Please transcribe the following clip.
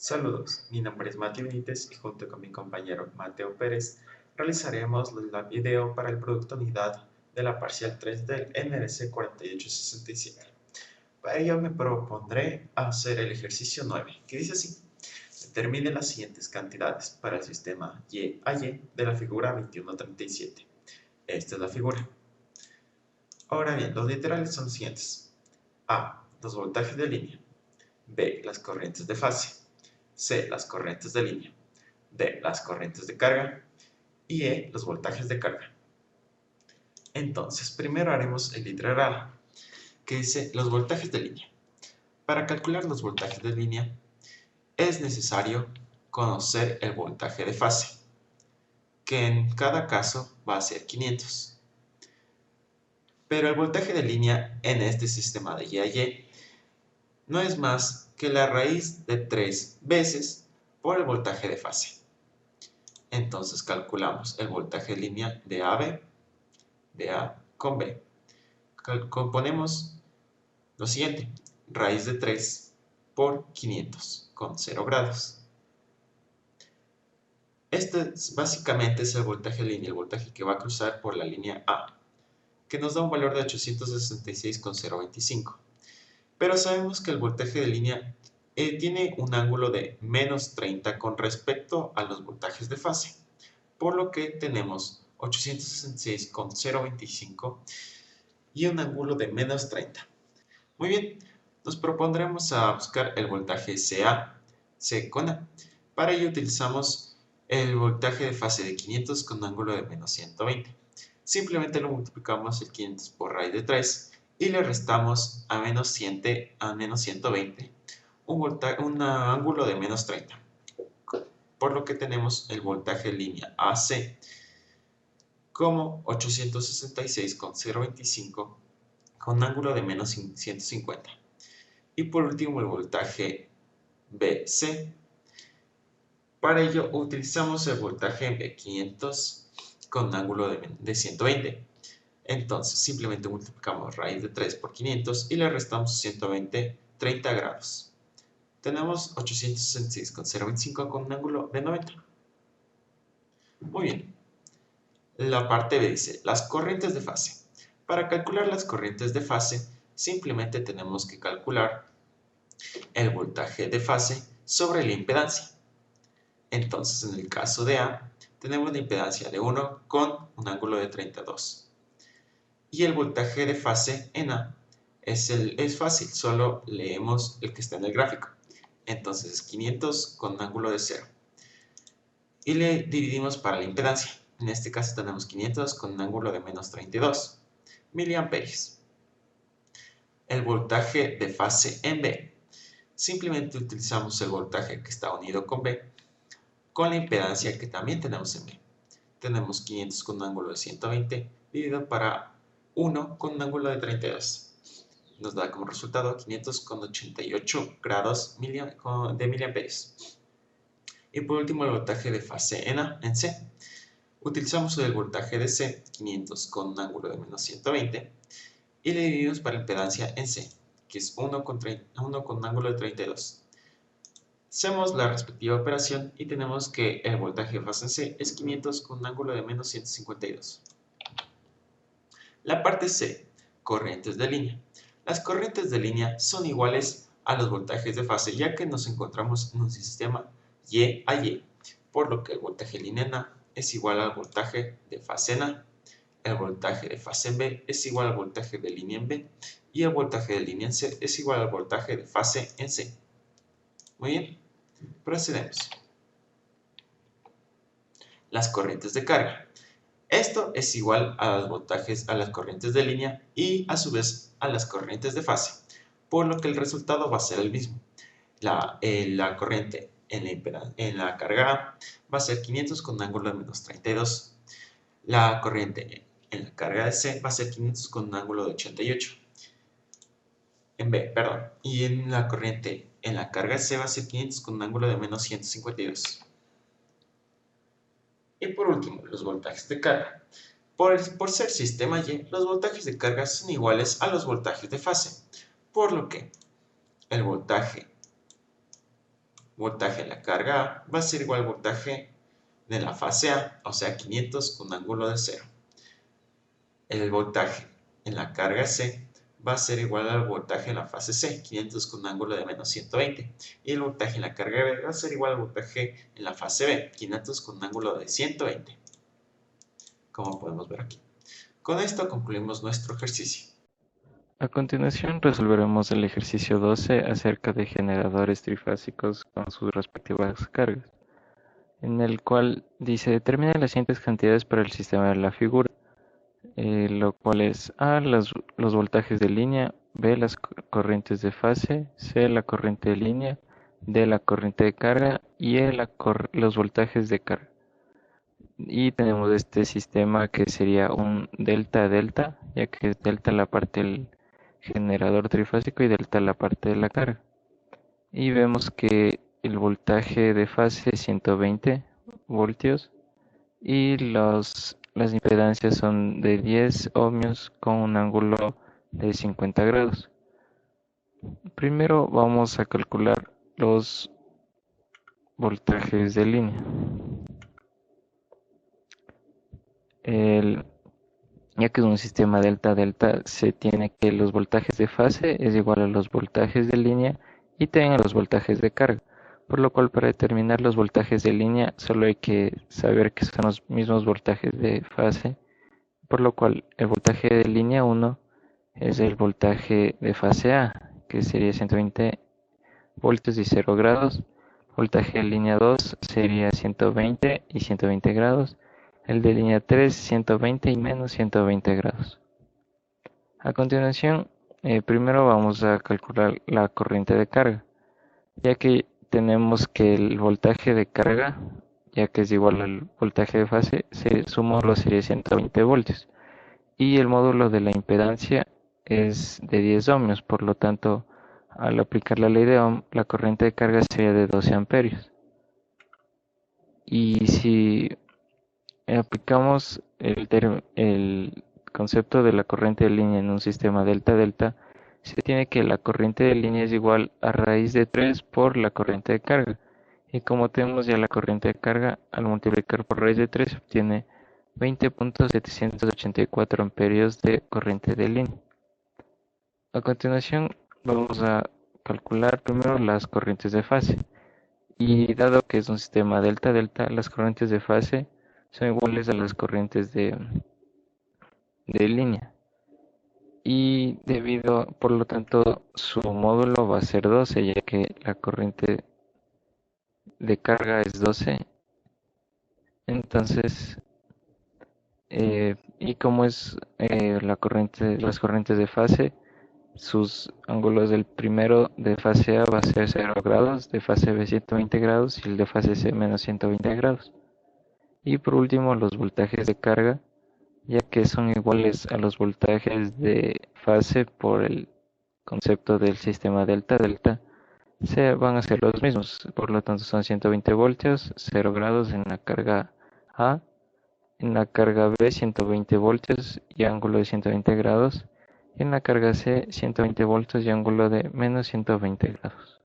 Saludos, mi nombre es Mateo Benítez y junto con mi compañero Mateo Pérez realizaremos el video para el producto unidad de la parcial 3 del NRC 4867. Para ello me propondré hacer el ejercicio 9, que dice así: determine las siguientes cantidades para el sistema Y a Y de la figura 2137. Esta es la figura. Ahora bien, los literales son los siguientes: A, los voltajes de línea; B, las corrientes de fase; C, las corrientes de línea; D, las corrientes de carga; y E, los voltajes de carga. Entonces, primero haremos el literal A, que dice los voltajes de línea. Para calcular los voltajes de línea, es necesario conocer el voltaje de fase, que en cada caso va a ser 500. Pero el voltaje de línea en este sistema de Y a Y no es más que la raíz de 3 veces por el voltaje de fase. Entonces calculamos el voltaje de línea de AB, de A con B. Componemos lo siguiente: raíz de 3 por 500 con 0 grados. Este básicamente es el voltaje de línea, el voltaje que va a cruzar por la línea A, que nos da un valor de 866,025. Pero sabemos que el voltaje de línea tiene un ángulo de menos 30 con respecto a los voltajes de fase, por lo que tenemos 866,025 y un ángulo de menos 30. Muy bien, nos propondremos a buscar el voltaje CA, C con A. Para ello utilizamos el voltaje de fase de 500 con un ángulo de menos 120. Simplemente lo multiplicamos el 500 por raíz de 3 y le restamos a menos 120 un ángulo de menos 30. Por lo que tenemos el voltaje de línea AC como 866,025 con un ángulo de menos 150. Y por último el voltaje BC. Para ello utilizamos el voltaje B500 con un ángulo de 120. Entonces simplemente multiplicamos raíz de 3 por 500 y le restamos 120, 30 grados. Tenemos 866,025 con un ángulo de 90. Muy bien. La parte B dice las corrientes de fase. Para calcular las corrientes de fase simplemente tenemos que calcular el voltaje de fase sobre la impedancia. Entonces, en el caso de A, tenemos la impedancia de 1 con un ángulo de 32. Y el voltaje de fase en A es fácil, solo leemos el que está en el gráfico. Entonces, es 500 con un ángulo de 0. Y le dividimos para la impedancia. En este caso tenemos 500 con un ángulo de menos 32 miliamperios. El voltaje de fase en B. Simplemente utilizamos el voltaje que está unido con B con la impedancia que también tenemos en B. Tenemos 500 con un ángulo de 120 dividido para 1 con un ángulo de 32. Nos da como resultado 500 con 88 grados de miliamperios. Y por último el voltaje de fase en C. Utilizamos el voltaje de C, 500 con un ángulo de menos 120, y le dividimos para la impedancia en C, que es 1 con un ángulo de 32. Hacemos la respectiva operación y tenemos que el voltaje de fase en C es 500 con un ángulo de menos 152. La parte C, corrientes de línea. Las corrientes de línea son iguales a los voltajes de fase, ya que nos encontramos en un sistema Y a Y, por lo que el voltaje de línea en A es igual al voltaje de fase en A, el voltaje de fase en B es igual al voltaje de línea en B, y el voltaje de línea en C es igual al voltaje de fase en C. Muy bien, procedemos. Las corrientes de carga. Esto es igual a los voltajes a las corrientes de línea y a su vez a las corrientes de fase, por lo que el resultado va a ser el mismo. La corriente en la carga A va a ser 500 con un ángulo de menos 32. La corriente en la carga de C va a ser 500 con un ángulo de 88. Y en la corriente en la carga de C va a ser 500 con un ángulo de menos 152. Y por último, los voltajes de carga. Por ser sistema Y, los voltajes de carga son iguales a los voltajes de fase, por lo que el voltaje voltaje en la carga A va a ser igual al voltaje de la fase A, o sea 500 con ángulo de 0. El voltaje en la carga C va a ser igual al voltaje en la fase C, 500 con ángulo de menos 120. Y el voltaje en la carga B va a ser igual al voltaje en la fase B, 500 con ángulo de 120. Como podemos ver aquí. Con esto concluimos nuestro ejercicio. A continuación resolveremos el ejercicio 12 acerca de generadores trifásicos con sus respectivas cargas, en el cual dice determina las siguientes cantidades para el sistema de la figura, lo cual es A, los voltajes de línea, B, las corrientes de fase, C, la corriente de línea, D, la corriente de carga y E, los voltajes de carga. Y tenemos este sistema que sería un delta-delta, ya que es delta la parte del generador trifásico y delta la parte de la carga. Y vemos que el voltaje de fase es 120 voltios y las impedancias son de 10 ohmios con un ángulo de 50 grados. Primero vamos a calcular los voltajes de línea. Ya que es un sistema delta-delta, se tiene que los voltajes de fase es igual a los voltajes de línea y también a los voltajes de carga. Por lo cual, para determinar los voltajes de línea, solo hay que saber que son los mismos voltajes de fase. Por lo cual, el voltaje de línea 1 es el voltaje de fase A, que sería 120 voltios y 0 grados. Voltaje de línea 2 sería 120 y 120 grados. El de línea 3, 120 y menos 120 grados. A continuación, primero vamos a calcular la corriente de carga, ya que tenemos que el voltaje de carga, ya que es igual al voltaje de fase, su módulo sería 120 voltios. Y el módulo de la impedancia es de 10 ohmios, por lo tanto, al aplicar la ley de Ohm, la corriente de carga sería de 12 amperios. Y si aplicamos el concepto de la corriente de línea en un sistema delta-delta, se tiene que la corriente de línea es igual a raíz de 3 por la corriente de carga. Y como tenemos ya la corriente de carga, al multiplicar por raíz de 3 se obtiene 20.784 amperios de corriente de línea. A continuación vamos a calcular primero las corrientes de fase. Y dado que es un sistema delta-delta, las corrientes de fase son iguales a las corrientes de línea. Y por lo tanto, su módulo va a ser 12, ya que la corriente de carga es 12. Entonces, y como es las corrientes de fase, sus ángulos del primero de fase A va a ser 0 grados, de fase B 120 grados y el de fase C menos 120 grados. Y por último, los voltajes de carga, ya que son iguales a los voltajes de fase por el concepto del sistema delta-delta, se van a ser los mismos. Por lo tanto, son 120 voltios, 0 grados en la carga A, en la carga B 120 voltios y ángulo de 120 grados, y en la carga C 120 voltios y ángulo de menos 120 grados.